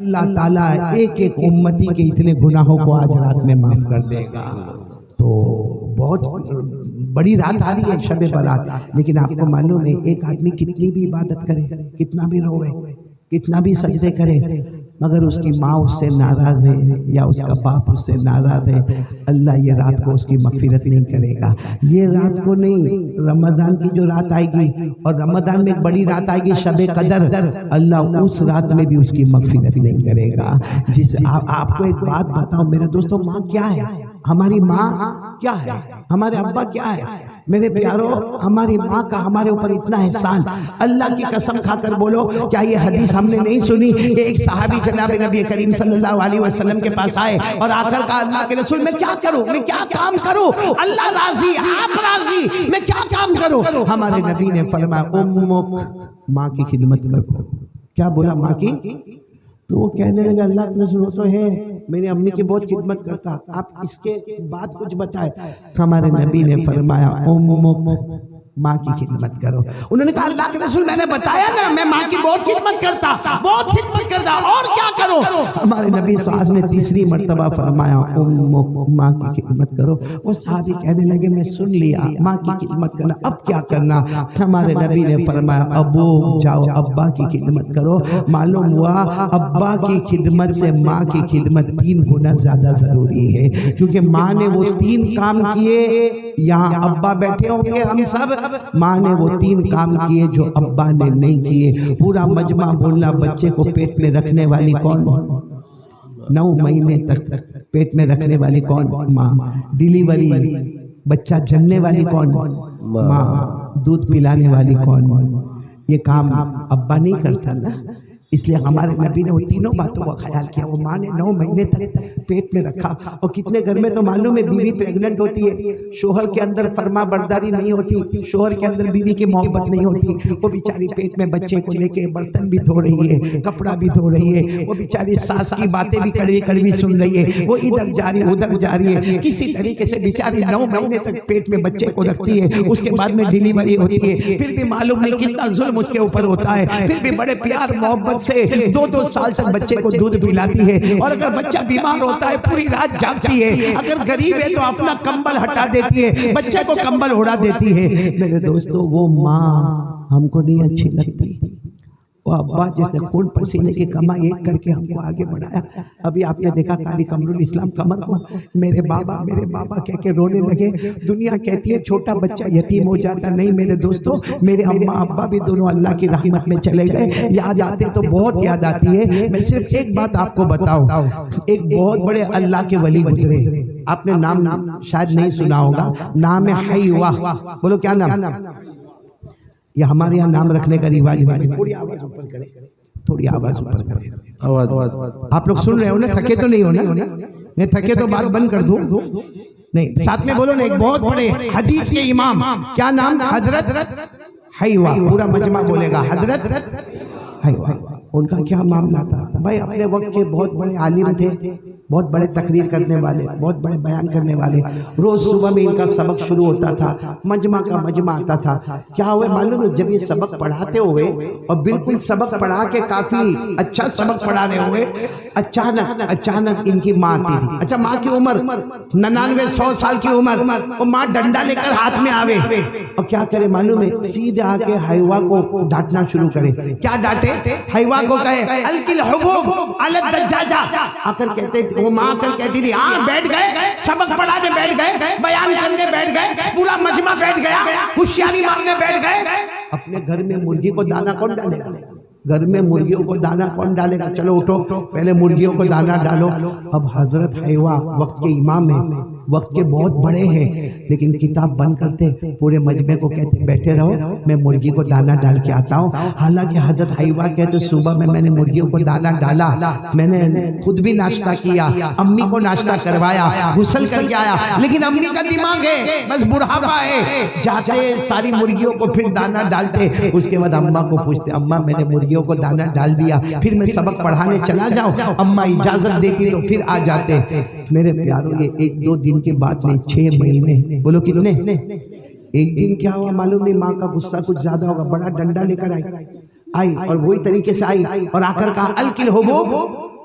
اللہ تعالیٰ ایک ایک امتی کے اتنے گناہوں کو آج رات میں معاف کر دے گا۔ تو بہت بڑی رات آ رہی ہے شب برات، لیکن آپ کو معلوم ہے ایک آدمی کتنی بھی عبادت کرے، کتنا بھی روے، کتنا بھی سجدے کرے، مگر اس کی ماں اس سے ناراض ہے یا اس کا باپ اس سے ناراض ہے، اللہ یہ رات کو اس کی مغفرت نہیں کرے گا۔ یہ رات کو نہیں، رمضان کی جو رات آئے گی، اور رمضان میں ایک بڑی رات آئے گی شب قدر، اللہ اس رات میں بھی اس کی مغفرت نہیں کرے گا۔ جس آپ کو ایک بات بتاؤں میرے دوستو، ماں کیا ہے؟ ہماری ماں کیا ہے؟ ہمارے ابا کیا ہے؟ میرے پیاروں، ہماری ماں کا ہمارے اوپر اتنا احسان، اللہ کی قسم کھا کر بولو، کیا یہ حدیث ہم نے نہیں سنی کہ ایک صحابی جناب نبی کریم صلی اللہ علیہ وسلم کے پاس آئے اور آ کر کہا اللہ کے رسول میں کیا کروں، میں کیا کام کروں، اللہ راضی، آپ راضی، میں کیا کام کروں؟ ہمارے نبی نے فرمایا امک، ماں کی خدمت کرو۔ کیا بولا؟ ماں کی؟ تو وہ کہنے لگا اللہ کے رسول تو ہے، میری امی کی بہت خدمت کرتا، آپ اس کے بعد کچھ بتائے۔ ہمارے نبی نے فرمایا امک، ماں کی خدمت کرو۔ انہوں نے کہا اللہ کے رسول میں نے بتایا نا میں ماں کی بہت خدمت کرتا، بہت خدمت کرتا، اور کیا کرو؟ ہمارے نبی صلی اللہ علیہ وسلم نے تیسری مرتبہ فرمایا امک، ماں کی خدمت کرو۔ وہ صحابی کہنے لگے میں سن لیا ماں کی خدمت کرنا، اب کیا کرنا؟ ہمارے نبی نے فرمایا ابو جاؤ ابا کی خدمت کرو۔ معلوم ہوا ابا کی خدمت سے ماں کی خدمت 3 گنا زیادہ ضروری ہے، کیونکہ ماں نے وہ 3 کام کیے، یہاں ابا بیٹھے ہوں گے ہم سب، ماں نے وہ 3 کام کیے جو ابا نے نہیں کیے۔ پورا مجمع بولنا بچے کو پیٹ میں رکھنے والی کون؟ 9 مہینے تک پیٹ میں رکھنے والی کون؟ ماں۔ ڈیلیوری بچہ جننے والی کون؟ ماں۔ دودھ پلانے والی کون؟ یہ کام ابا نہیں کرتا نا، اس لیے ہمارے نبی نے وہ 3 باتوں کا خیال کیا۔ وہ ماں نے 9 مہینے تک پیٹ میں رکھا، اور کتنے گھر میں تو معلوم ہے بیوی پریگننٹ ہوتی ہے، شوہر کے اندر فرما برداری نہیں ہوتی، شوہر کے اندر بیوی کی محبت نہیں ہوتی، وہ بیچاری پیٹ میں بچے کو لے کے برتن بھی دھو رہی ہے، کپڑا بھی دھو رہی ہے، وہ بیچاری ساس کی باتیں بھی کڑوی کڑوی سن رہی ہے، وہ ادھر جا رہی ہے ادھر جا رہی ہے، کسی طریقے سے بیچاری 9 مہینے تک پیٹ میں بچے کو رکھتی ہے، اس کے بعد میں ڈیلیوری ہوتی ہے، پھر بھی معلوم نہیں کتنا ظلم اس کے اوپر ہوتا ہے، پھر بھی بڑے پیار محبت سے 2 سال تک بچے کو دودھ پلاتی ہے، اور اگر بچہ بیمار ہوتا ہے پوری رات جاگتی ہے، اگر غریب ہے تو اپنا کمبل ہٹا دیتی ہے، بچے کو کمبل اڑا دیتی ہے۔ میرے دوستو وہ ماں ہم کو نہیں اچھی لگتی، وہ ابا جس نے خون پسینے کی کمائی ایک کر کے ہم کو آگے بڑھایا۔ ابھی آپ نے دیکھا قاری قمر الاسلام قمر کو میرے بابا کہہ کے رونے لگے۔ دنیا کہتی ہے چھوٹا بچہ یتیم ہو جاتا، نہیں میرے دوستو، میرے اماں ابا بھی دونوں اللہ کی رحمت میں چلے گئے، یاد آتے تو بہت یاد آتی ہے۔ میں صرف ایک بات آپ کو بتاؤں، ایک بہت بڑے اللہ کے ولی گزرے، آپ نے نام شاید نہیں سنا ہوگا، نام ہے حیوہ۔ بولو کیا نام؟ یہ ہمارے یہاں نام رکھنے کا رواج ہے، تھوڑی آواز اوپر کریں، تھوڑی آواز اوپر کریں، آواز آپ لوگ سن رہے ہو نا؟ تھکے تو نہیں ہو نا؟ نہیں تھکے تو بات بند کر دوں؟ نہیں، ساتھ میں بولو نا، ایک بہت بڑے حدیث کے امام، کیا نام؟ حضرت حیوہ۔ پورا مجمع بولے گا حضرت حیوہ۔ ان کا کیا معاملہ تھا بھائی؟ اپنے وقت کے بہت بڑے عالم تھے، بہت بڑے تقریر کرنے والے، بہت بڑے بیان کرنے والے۔ روز صبح میں ان کا سبق شروع ہوتا تھا، مجمع کا مجمع آتا تھا۔ کیا ہوئے معلوم ہے؟ جب یہ سبق پڑھاتے ہوئے اور بالکل سبق پڑھا کے کافی اچھا سبق پڑھا رہے ہوئے، اچانک ان کی ماں آتی تھی۔ اچھا ماں کی عمر 99-100 سال کی عمر، وہ ماں ڈنڈا لے کر ہاتھ میں آوے اور کیا کرے معلوم ہے؟ سیدھے آ کے حیوہ کو ڈانٹنا شروع کرے۔ کیا ڈانٹے؟ حیوہ کو کہے القی الحبوب علی الدجاجہ، آ کر کہتے، وہ ماں کر کہتی تھی ہاں بیٹھ گئے، سبق پڑھانے بیٹھ گئے، بیان کرنے بیٹھ گئے، پورا مجمع بیٹھ گیا، ہوشیاری مارنے بیٹھ گئے۔ اپنے گھر میں مرغی کو دانا کون ڈالے گا؟ گھر میں مرغیوں کو دانا کون ڈالے گا؟ چلو اٹھو پہلے مرغیوں کو دانا ڈالو۔ اب حضرت حیوہ وقت کے امام ہیں، وقت کے بہت بڑے ہیں، لیکن کتاب بند کرتے، پورے مجمع کو کہتے بیٹھے رہو میں مرغی کو دانا ڈال کے آتا ہوں۔ حالانکہ حضرت حیوہ کہتے صبح میں نے مرغیوں کو دانا ڈالا، میں نے خود بھی ناشتہ کیا، امی کو ناشتہ کروایا، غسل کر کے آیا، لیکن امی کا دماغ ہے بس بڑھاپا ہے، جاتے ساری مرغیوں کو پھر دانا ڈالتے، اس کے بعد اماں کو پوچھتے اماں میں نے مرغیوں کو دانا ڈال دیا، پھر میں سبق پڑھانے چلا جاؤں؟ اماں اجازت دیتی تو پھر آ جاتے۔ میرے پیاروں یہ 1-2 دن کی بات نہیں، 6 مہینے، بولو کتنے؟ ایک دن کیا ہوا معلوم نہیں، ماں کا غصہ کچھ زیادہ ہوگا، بڑا ڈنڈا لے کر آئی اور وہی طریقے سے آئی اور آ کر کہا القی الحبوب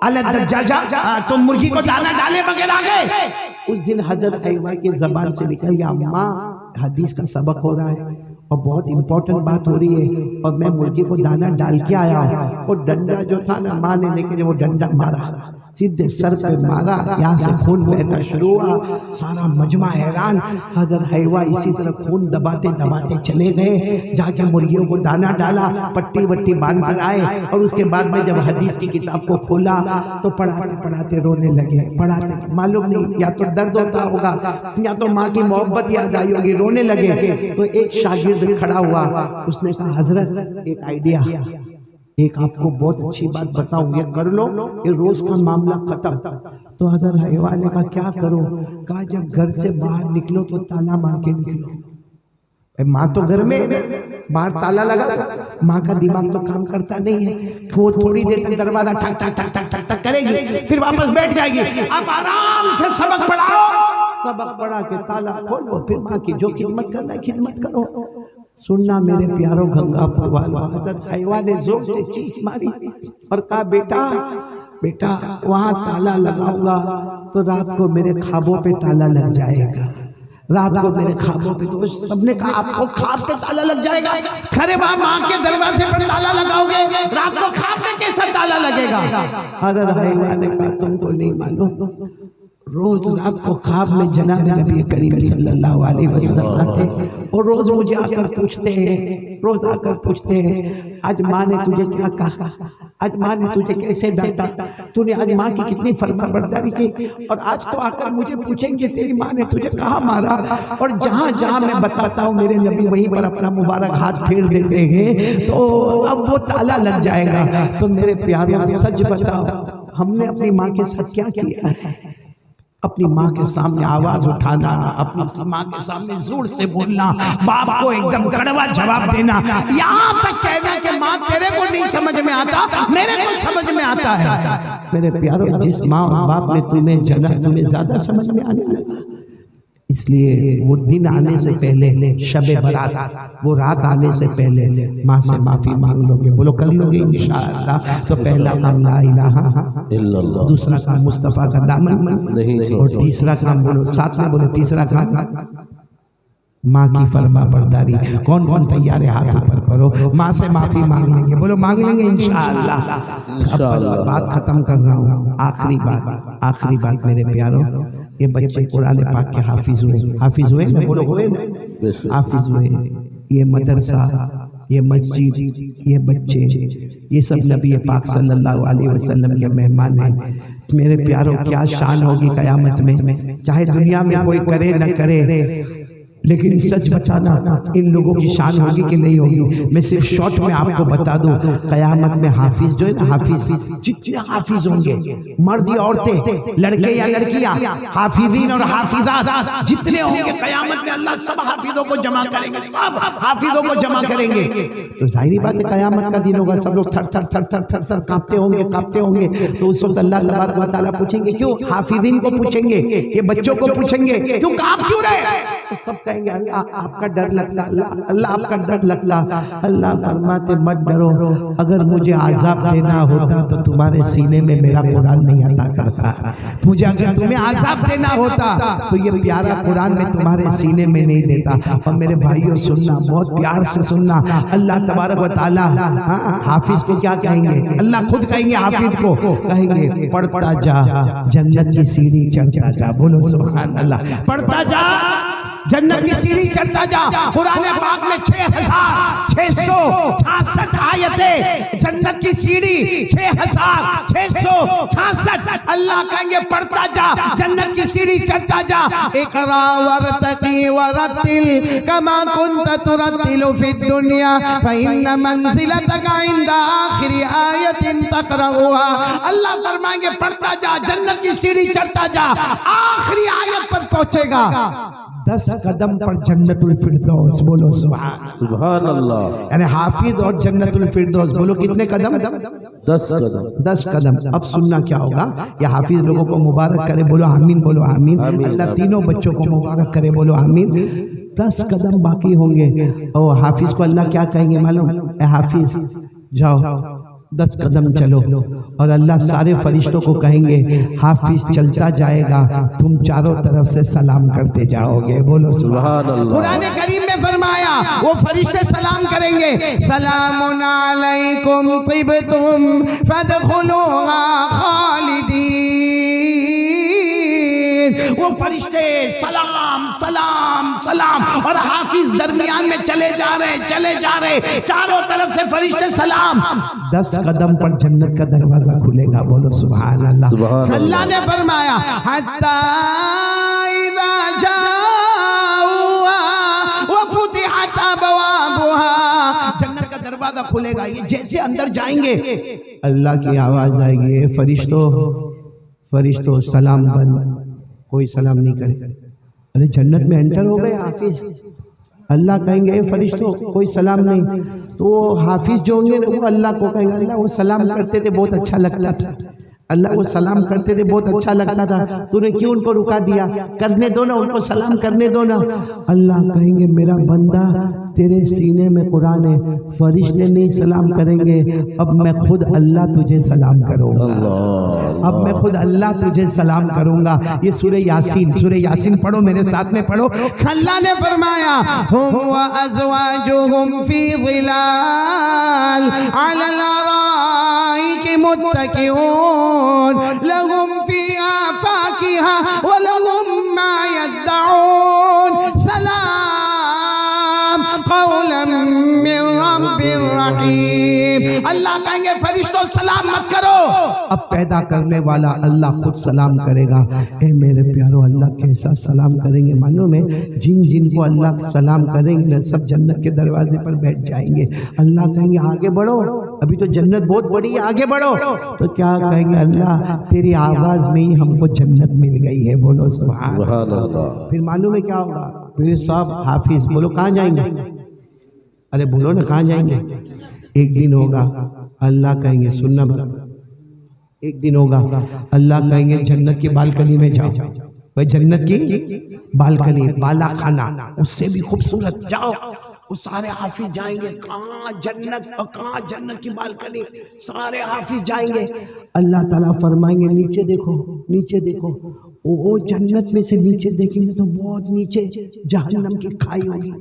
الدجاجہ تم مرغی کو دانا ڈالے بغیر آ گئے. اس دن حضرت حیوہ کی زبان سے نکلا یا اماں حدیث کا سبق ہو رہا ہے اور بہت امپورٹنٹ بات ہو رہی ہے اور میں مرغی کو دانا ڈال کے آیا ہوں. اور ڈنڈا جو تھا نا ماں نے لے کے وہ ڈنڈا مارا, سیدھے سر پہ مارا, یہاں سے خون بہنا شروع ہوا. سارا مجمع حیران. حضرت حیوہ اسی طرح خون دباتے دباتے چلے گئے, جا کے مرغیوں کو دانا ڈالا, پٹی وٹی باندھ کر آئے. اور اس کے بعد میں جب حدیث کی کتاب کو کھولا تو پڑھاتے پڑھاتے رونے لگے. پڑھاتے معلوم نہیں یا تو درد ہوتا ہوگا یا تو ماں کی محبت یاد آئی ہوگی, رونے لگے. تو ایک شاگرد کھڑا ہوا, اس نے کہا حضرت ایک آئیڈیا, ایک آپ کو بہت اچھی بات بتاؤں, یہ کر لو, یہ روز کا معاملہ ختم. تو حضرت حیوہ نے کہا کیا کروں؟ کہا جب گھر سے باہر نکلو تو تالا مار کے نکلو. ماں تو گھر میں باہر تالا لگا, ماں کا دماغ تو کام کرتا نہیں ہے, وہ تھوڑی دیر تک دروازہ ٹھک ٹھک ٹھک ٹھک ٹھک ٹھک کرے گی, پھر واپس بیٹھ جائے گی. آپ آرام سے سبق پڑھاؤ, سبق پڑھا کے تالا کھولو, پھر ماں کی جو خدمت کرنا ہے خدمت کرو. سننا میرے پیاروں گنگا پور والوں, حضرت حیوہ نے زور سے چیخ ماری اور کہا بیٹا وہاں تالا لگاؤں گا تو رات کو میرے خوابوں پہ تالا لگ جائے گا, رات کو میرے خوابوں پہ. تو سب نے کہا آپ کو خواب پہ تالا لگ جائے گا؟ کھرے وہاں ماں کے دروازے پر تالا لگاؤ گے, رات کو خواب میں کیسا تالا لگے گا؟ حضرت حیوہ نے کہا تم کو نہیں معلوم, روز رات کو خواب میں جناب نبی کریم صلی اللہ علیہ وسلم آتے اور روز مجھے آ کر پوچھتے ہیں آج ماں نے تجھے کیا کہا, آج ماں نے تجھے کیسے ڈانٹا, تو نے آج ماں کی کتنی فرما برداری کی, اور آج تو آ کر مجھے پوچھیں گے تیری ماں نے تجھے کہاں مارا. اور جہاں جہاں میں بتاتا ہوں میرے نبی وہیں پر اپنا مبارک ہاتھ پھیر دیتے ہیں, تو اب وہ تالا لگ جائے گا. تو میرے پیاروں سچ بتاؤ, ہم نے اپنی ماں کے ساتھ کیا کیا ہے؟ اپنی ماں کے سامنے آواز اٹھانا, اپنی ماں کے سامنے زور سے بولنا, باپ کو ایک دم کڑوا جواب دینا, یہاں تک کہنا کہ ماں تیرے کو نہیں سمجھ میں آتا, میرے کو سمجھ میں آتا ہے. میرے پیاروں جس ماں اور باپ نے تمہیں جنا تمہیں زیادہ سمجھ میں آنے لگا. اس لیے وہ دن آنے سے پہلے شب برات, وہ رات آنے سے پہلے ماں سے معافی مانگ لو گے. بولو کر لو گے انشاءاللہ. تو پہلا کام لا الہ الا اللہ, دوسرا کام مصطفیٰ کا دامن, اور تیسرا کام بولو ساتھ میں بولو, تیسرا کام ماں کی فرما برداری. کون کون تیار ہے ہاتھ اوپر کرو, ماں سے معافی مانگ لیں گے. بولو مانگ لیں گے انشاءاللہ. اب بات ختم کر رہا ہوں, آخری بات میرے پیاروں, یہ بچے قرآن پاک کے حافظ ہوئے, بولو ہوئے, حافظ ہوئے. یہ مدرسہ, یہ مسجد, یہ بچے, یہ سب نبی پاک صلی اللہ علیہ وسلم کے مہمان ہیں. میرے پیاروں کیا شان ہوگی قیامت میں, چاہے دنیا میں کوئی کرے نہ کرے, لیکن سچ بتانا ان لوگوں کی شان ہوگی کہ نہیں ہوگی. میں صرف شارٹ میں آپ کو بتا دوں, قیامت میں حافظ جو ہے نا, حافظ جتنے حافظ ہوں گے, مرد یا عورتیں, لڑکے یا لڑکیاں, حافظین اور حافظات جتنے ہوں گے, قیامت میں اللہ سب حافظوں کو جمع کریں گے, سب حافظوں کو جمع کریں گے. تو ظاہری بات ہے قیامت کا دن ہوگا, سب لوگ تھر تھر تھر تھر تھر تھر کانپتے ہوں گے. تو اس وقت اللہ تبارک و تعالیٰ پوچھیں گے, کیوں حافظین کو پوچھیں گے, یہ بچوں کو پوچھیں گے کیوں کانپ کیوں رہے؟ تو سب کہیں گے اللہ آپ کا ڈر لگتا, اللہ آپ کا ڈر لگتا. اللہ فرماتے مت ڈرو, اگر مجھے عذاب دینا ہوتا تو تمہارے سینے میں میرا قرآن نہیں عطا کرتا. مجھے اگر تمہیں عذاب دینا ہوتا تو یہ پیارا قرآن میں تمہارے سینے میں نہیں دیتا. اور میرے بھائیوں سننا, بہت پیار سے سننا, اللہ تبارک و تعالیٰ حافظ کو کیا کہیں گے؟ اللہ خود کہیں گے حافظ کو, کہیں گے پڑھتا جا جنت کی سیڑھی چڑھتا جا. بولو سبحان اللہ. پڑھتا جا جنت کی سیڑھی چڑھتا جا. قرآن پاک میں 6666 آیتیں, جنت کی سیڑھی 6666. اللہ کہیں گے پڑھتا جا جنت کی سیڑھی چڑھتا جا. اقرا ورتقی ورتل کما کنت ترتل فی الدنیا فإن منزلتک عند آخر آیت تقرأها. اللہ فرمائیں گے پڑھتا جا, جنت کی سیڑھی چڑھتا جا, آخری آیت پر پہنچے گا 10 قدم پر جنت الفردوس. بولو سبحان اللہ. یعنی حافظ اور جنت الفردوس, بولو کتنے قدم؟ 10 قدم. اب سننا کیا ہوگا, یہ حافظ لوگوں کو مبارک کرے, بولو آمین, بولو آمین. اللہ تینوں بچوں کو مبارک کرے, بولو آمین. 10 قدم باقی ہوں گے, اور حافظ کو اللہ کیا کہیں گے معلوم؟ اے حافظ جاؤ 10 قدم چلو اور اللہ سارے فرشتوں کو کہیں گے حافظ چلتا جائے گا، تم چاروں طرف سے سلام کرتے جاؤ گے. بولو سبحان اللہ. قرآن کریم میں فرمایا وہ فرشتے سلام کریں گے، سلام علیکم طبتم فادخلوها خالدین. وہ فرشتے سلام سلام سلام، اور حافظ درمیان میں چلے جا رہے، چاروں طرف سے فرشتے سلام. 10 قدم پر جنت کا دروازہ کھلے گا. بولو سبحان اللہ. اللہ نے فرمایا حتی اذا جاؤوا وفتحت ابوابها، جنت کا دروازہ کھلے گا. یہ جیسے اندر جائیں گے اللہ کی آواز آئے گی، فرشتوں سلام بند. کوئی سلام نہیں کرے. ارے جنت میں انٹر ہو گئے حافظ. اللہ کہیں گے فرشتوں کوئی سلام نہیں. تو وہ حافظ جو ہوں گے وہ اللہ کو کہیں گے اللہ وہ سلام کرتے تھے بہت اچھا لگتا تھا، اللہ وہ سلام کرتے تھے بہت اچھا لگتا تھا، تو نے کیوں ان کو رکا دیا؟ کرنے دو نا ان کو سلام کرنے دو نا. اللہ کہیں گے میرا بندہ تیرے سینے میں قرآن ہے، فرشتے نہیں سلام کریں گے، اب میں خود اللہ تجھے سلام کروں گا. اب میں خود اللہ تجھے سلام کروں گا. یہ سورہ یاسین پڑھو، میرے ساتھ میں پڑھو. اللہ نے فرمایا ہم وازواجہم فی ظلال علی الارائک متکئون لہم فیہا فاکہہ ولہم ما یدعون سلام قولا من رب الرحیم. اللہ کہیں گے فرشتوں سلام مت کرو، اب پیدا کرنے والا اللہ خود سلام کرے گا. اے میرے پیارو اللہ کیسا سلام کریں گے. مانو میں جن کو اللہ سلام کریں گے سب جنت کے دروازے پر بیٹھ جائیں گے. اللہ کہیں گے آگے بڑھو، ابھی تو جنت بہت بڑی ہے، آگے بڑھو. تو کیا کہیں گے اللہ تیری آواز میں ہی ہم کو جنت مل گئی ہے. بولو سبحان اللہ. پھر معلوم ہے کیا ہوگا؟ پھر سب حافظ بولو کہاں جائیں گے؟ ارے بولو نا کہاں جائیں گے؟ ایک دن ہوگا اللہ کہیں گے سننا برابر، ایک دن ہوگا اللہ کہیں گے جنت کی بالکنی میں جاؤ. بھائی جنت کی بالکنی بالا خانہ اس سے بھی خوبصورت جاؤ. وہ سارے حافظ جائیں گے. کہاں جنت کی بالکنی، سارے حافظ جائیں گے. اللہ تعالیٰ فرمائیں گے نیچے دیکھو. وہ جنت میں سے نیچے دیکھیں گے تو بہت نیچے جہنم کی کھائی ہوگی.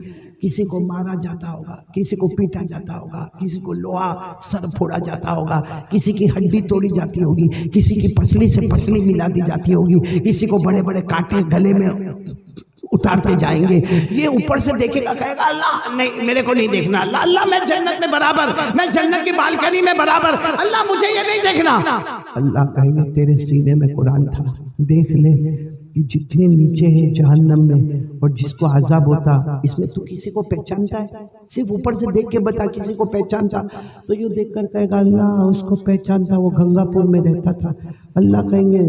کسی کو مارا جاتا ہوگا، کسی کو پیٹا جاتا ہوگا، کسی کو لوہا سر پھوڑا جاتا ہوگا، کسی کی ہڈی توڑی جاتی ہوگی، کسی کی پسلی سے پسلی ملا دی جاتی ہوگی، کسی کو بڑے بڑے کانٹے گلے میں اتارتے جائیں گے. یہ اوپر سے دیکھے گا کہے گا اللہ نہیں میرے کو نہیں دیکھنا، اللہ میں جنت میں برابر، میں جنت کی بالکنی میں برابر، اللہ مجھے یہ نہیں دیکھنا. اللہ کہیں گے تیرے سینے میں قرآن تھا، دیکھ لے کہ جتنے نیچے ہے جہنم میں اور جس کو عذاب ہوتا اس میں تو کسی کو پہچانتا ہے؟ صرف اوپر سے دیکھ کے بتا کسی کو پہچانتا؟ تو یوں دیکھ کر کہے گا اللہ اس کو پہچانتا، وہ گنگا پور میں رہتا تھا. اللہ کہیں گے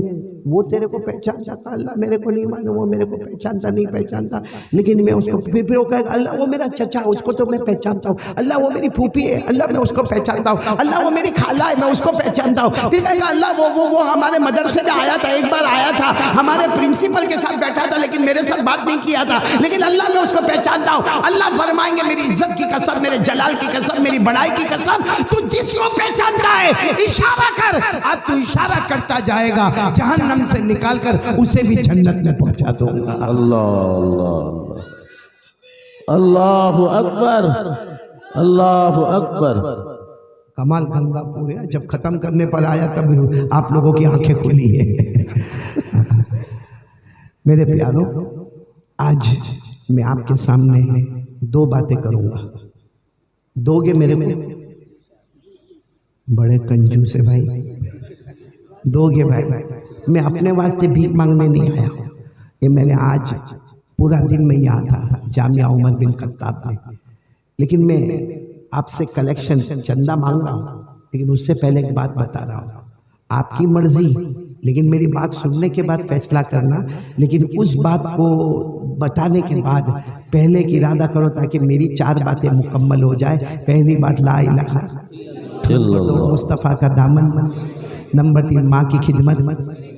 وہ تیرے کو پہچانتا تھا؟ اللہ میرے کو نہیں معلوم، وہ میرے کو نہیں پہچانتا لیکن میں اس کو پھر وہ کہے گا اللہ وہ میرا چچا اس کو تو میں پہچانتا ہوں، اللہ وہ میری پھوپھی ہے، اللہ میں اس کو پہچانتا ہوں، اللہ وہ میری خالہ ہے میں اس کو پہچانتا ہوں. پھر کہے گا اللہ وہ ہمارے مدرسے میں آیا تھا، ایک بار آیا تھا، ہمارے پرنسپل کے ساتھ بیٹھا تھا لیکن میرے ساتھ بات نہیں کیا تھا لیکن اللہ میں اس کو پہچانتا ہوں. اللہ فرمائیں گے میری عزت کی قسم، میرے جلال کی قسم، میری بڑائی کی قسم، تو جس کو پہچانتا ہے اشارہ کر. اب تو اشارہ کرتا جائے گا جہنم سے نکال کر اسے بھی جنت میں پہنچا دوں گا. اللہ اکبر، اللہ اکبر. کمال گنگا پور ہے. جب ختم کرنے پر آیا تب آپ لوگوں کی آنکھیں کھلی ہے. میرے پیاروں آج میں آپ کے سامنے 2 باتیں کروں گا. دو گے میرے کو؟ بڑے کنجوس ہے بھائی. دو گے بھائی؟ میں اپنے واسطے بھیک مانگنے نہیں آیا ہوں. یہ میں نے آج پورا دن میں یہاں تھا جامعہ عمر بن خطاب میں، لیکن میں آپ سے کلیکشن چندہ مانگ رہا ہوں. لیکن اس سے پہلے ایک بات بتا رہا ہوں، آپ کی مرضی لیکن میری بات سننے کے بعد فیصلہ کرنا. لیکن اس بات کو بتانے کے بعد پہلے ایک ارادہ کرو تاکہ میری 4 باتیں مکمل ہو جائے. پہلی بات لا الہ الا اللہ، مصطفیٰ کا دامن. نمبر 3 ماں کی خدمت.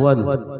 1।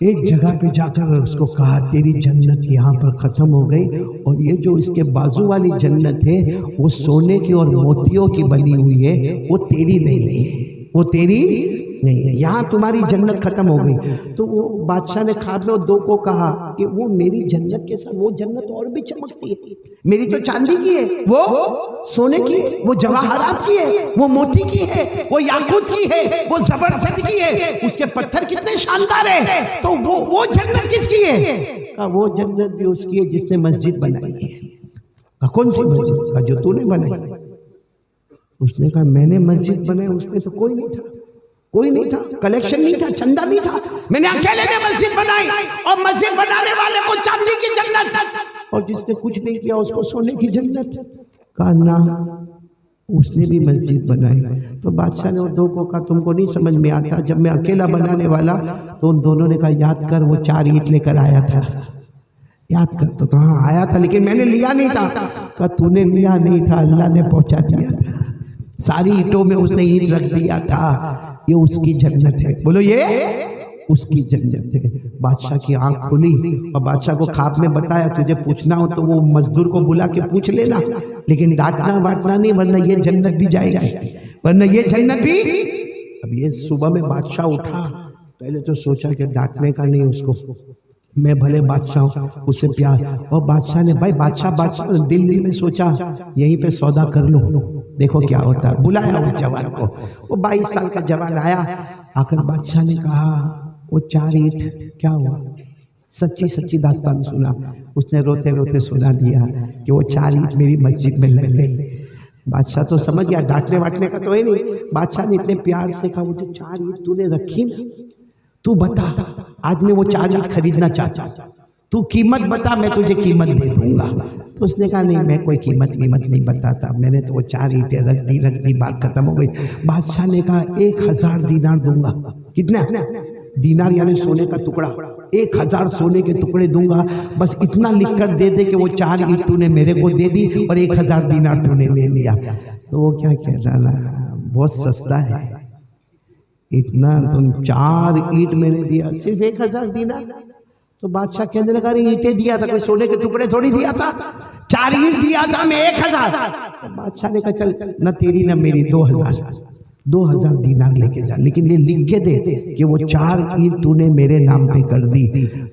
ایک جگہ پہ جا کر اس کو کہا تیری جنت یہاں پر ختم ہو گئی، اور یہ جو اس کے بازو والی جنت ہے وہ سونے کی اور موتیوں کی بنی ہوئی ہے، وہ تیری نہیں ہے، وہ تیری نہیں ہے، یہاں تمہاری جنت ختم ہو گئی۔ تو وہ بادشاہ نے خواب میں دو کو کہا کہ وہ میری جنت کے ساتھ وہ جنت اور بھی چمکتی ہے، میری تو چاندی کی ہے، وہ سونے کی ہے، وہ جواہرات کی ہے، وہ موتی کی ہے، وہ یاقوت کی ہے، وہ زبرجد کی ہے، اس کے پتھر کتنے شاندار ہیں، تو وہ جنت کس کی ہے؟ کہا وہ جنت بھی اس کی ہے جس نے مسجد بنائی ہے۔ کہا کون سی مسجد؟ کہا جو تو نے بنائی۔ اس نے کہا میں نے مسجد بنائی، اس میں تو کوئی نہیں تھا، کوئی نہیں تھا، کلیکشن نہیں تھا، چندہ نہیں تھا، میں نے اکیلے نے مسجد بنائی، اور مسجد بنانے والے کو چاندی کی جنت، اور جس نے کچھ نہیں کیا اس کو سونے کی جنت۔ کہا نہ، اس نے بھی مسجد بنائی۔ تو بادشاہ نے وہ دو کو کہا تم کو نہیں سمجھ میں آتا، جب میں اکیلا بنانے والا تو ان دونوں نے کہا یاد کر وہ 4 اینٹ لے کر آیا تھا، یاد کر۔ تو کہاں آیا تھا لیکن میں نے لیا نہیں تھا۔ کہا تو نے لیا نہیں تھا، اللہ نے پہنچا دیا تھا، ساری اینٹوں میں اس نے اینٹ رکھ دیا تھا، یہ اس کی جنت ہے، بولو یہ اس کی جنت ہے۔ بادشاہ کی آنکھ کھلی اور بادشاہ کو خواب میں بتایا تجھے پوچھنا ہو تو وہ مزدور کو بلا کے پوچھ لینا، لیکن ڈانٹنا واٹنا نہیں، ورنہ یہ جنت بھی جائے گی، ورنہ یہ جنت بھی۔ اب یہ صبح میں بادشاہ اٹھا، پہلے تو سوچا کہ ڈانٹنے کا نہیں اس کو، میں بھلے بادشاہ ہوں، اسے پیار، اور بادشاہ نے بھائی بادشاہ دل میں سوچا یہیں پہ سودا کر لو، دیکھو کیا ہوتا ہے۔ بلایا وہ جوان کو، وہ 22 سال کا جوان آیا، آ کر بادشاہ نے کہا وہ 4 اینٹ کیا ہوا؟ سچی سچی داستان سنا، اس نے روتے روتے سنا دیا کہ وہ 4 اینٹ میری مسجد میں لگ گئی۔ بادشاہ تو سمجھ گیا، ڈانٹنے واٹنے کا تو ہے نہیں، بادشاہ نے اتنے پیار سے کہا وہ جو 4 اینٹ تو نے رکھی نا، تو بتا آج میں وہ 4 اینٹ خریدنا چاہتا ہوں، تو قیمت بتا میں تجھے قیمت دے دوں گا۔ تو اس نے کہا نہیں میں کوئی قیمت نہیں بتاتا، میں نے تو وہ 4 اینٹیں رکھ دی، بات ختم ہو گئی۔ بادشاہ نے کہا 1000 دینار دوں گا۔ کتنا دینار؟ یعنی سونے کا ٹکڑا، 1000 سونے کے ٹکڑے دوں گا، بس اتنا لکھ کر دے دے کہ وہ 4 اینٹ تو نے میرے کو دے دی اور 1000 دینار تو نے لے لیا۔ تو وہ کیا کہہ رہا، بہت سستا ہے، اتنا تم 4 اینٹ میں نے دیا، صرف 1000 دینار؟ تو بادشاہ کہنے لگا ارے اینٹیں دیا تھا، کوئی سونے کے ٹکڑے تھوڑی دیا تھا، 4 اینٹ دیا تھا میں 1000۔ بادشاہ نے کہا چل نہ تیری نہ میری 2000 دینار لے کے جا، لیکن یہ لکھ کے دے کہ وہ 4 اینٹ تو نے میرے نام پہ کر دی۔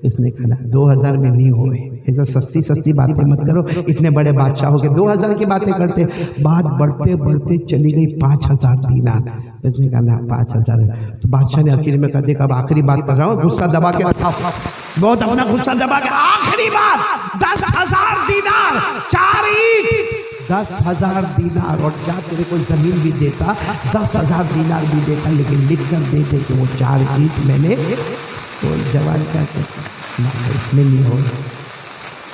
اس نے کہا 2000 میں نہیں ہوئے، ایسا سستی باتیں مت کرو، اتنے بڑے بادشاہ ہو کے 2000 کی باتیں کرتے۔ بات بڑھتے بڑھتے چلی گئی 5000 دینار۔ اس نے کہا نا 5000۔ تو بادشاہ نے آخر میں کہا دیکھ اب آخری بات کر رہا ہوں، غصہ دبا کے رکھا، بہت اپنا غصہ دبا کے، آخری بات 10000 دینار، 4 اینٹ 10000 دینار، اور جا تیرے کو زمین بھی دیتا 10000 دینار بھی دیتا، لیکن لکھ کر دے دے کہ وہ 4 اینٹ میں نے۔ تو جوان کیا کہتا اس میں نہیں ہو۔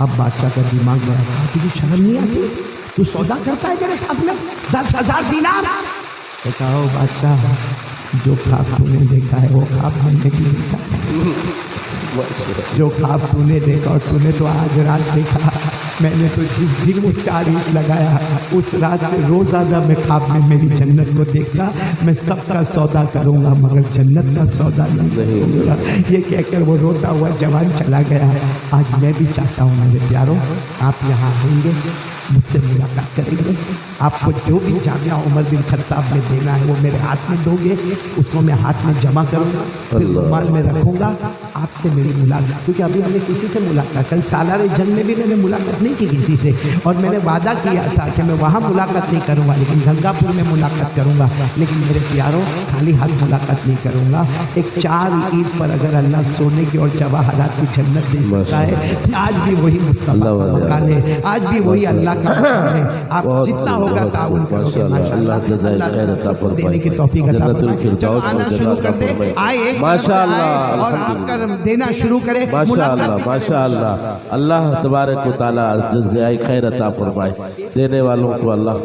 اب بادشاہ کا دماغ بڑا تھا، تجھے شرم نہیں آتی؟ تو سودا کرتا ہے میرے ساتھ میں 10000 دینار؟ تو کہا بادشاہ جو خواب تو نے دیکھا ہے وہ خواب ہم نے بھی دیکھا ہے، جو خواب تو نے دیکھا اور تو نے تو آج رات دیکھا، میں نے تو جس دن وہ 4 اینٹ لگایا اس رات سے روزانہ میں خواب میں میری جنت کو دیکھتا، میں سب کا سودا کروں گا مگر جنت کا سودا نہیں کروں گا۔ یہ کہہ کر وہ روتا ہوا جوان چلا گیا۔ آج میں بھی چاہتا ہوں میرے پیاروں آپ یہاں آئیں گے، مجھ سے ملاقات کریں گے، آپ کو جو بھی جامعہ عمر بن خطاب میں دینا ہے وہ میرے ہاتھ میں دو گے، اس کو میں ہاتھ میں جمع کروں گا، پھر رومال میں رکھوں گا، آپ سے میری ملاقات، کیونکہ ابھی ہم نے کسی سے ملاقات، کل سالار جنگ میں بھی میں نے ملاقات نہیں کی کسی سے، اور میں نے وعدہ کیا تھا کہ میں وہاں ملاقات نہیں کروں گا لیکن گنگا پور میں ملاقات کروں گا، لیکن میرے پیاروں خالی ہاتھ ملاقات نہیں کروں گا۔ ایک 4 اینٹ پر اگر اللہ سونے کی اور جواہرات کی جنت دے سکتا ہے، آج بھی وہی مصطفیٰ کا مکان ہے، آج بھی وہی اللہ کا مکان ہے۔ آپ جتنا ہوگا تعاون کرو گے، اللہ جزائے خیر عطا فرمائے، دینے کی توفیق عطا جنت فرمائے۔ الفردوس آنا شروع کر دیں، آئے ایک ماشاءاللہ، اور آ کر دینا شروع کریں، ماشاءاللہ ماشاءاللہ، اللہ تبارک و تعالی جزائے خیر عطا فرمائے، دینے والوں کو اللہ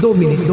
2